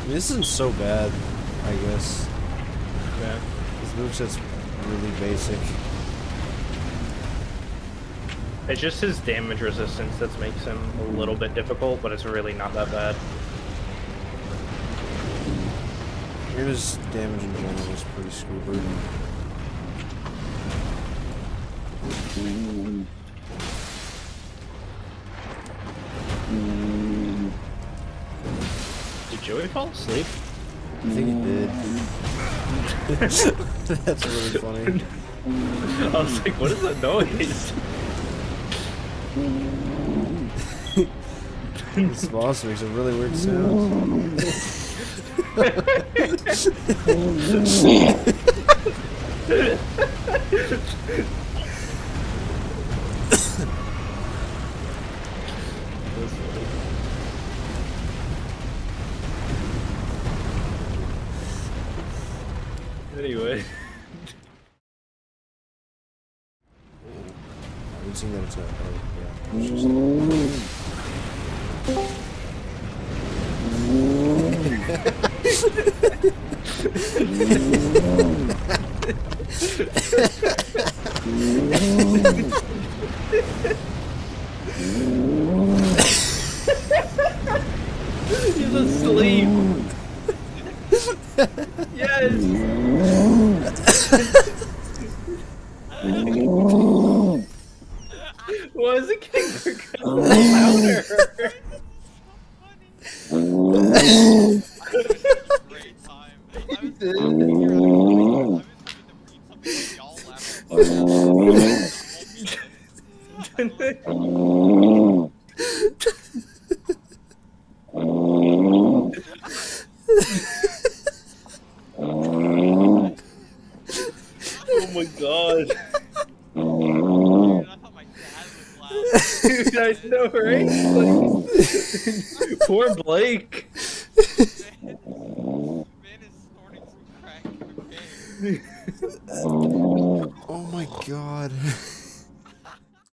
mean, this isn't so bad, I guess. Yeah. This moveset's really basic. It's just his damage resistance that makes him a little bit difficult, but it's really not that bad. His damage in general is pretty scooper. Did Joey fall asleep? I think he did. That's really funny. I was like, what is that noise? This boss makes a really weird sound. Anyway. I haven't seen that it's yeah. He's asleep. Yes. Why is it getting louder? Great time. Oh my god. Dude, I thought my dad was loud. Dude, I know, right? Like, poor Blake. Man is snorting some crack cocaine. Oh my god.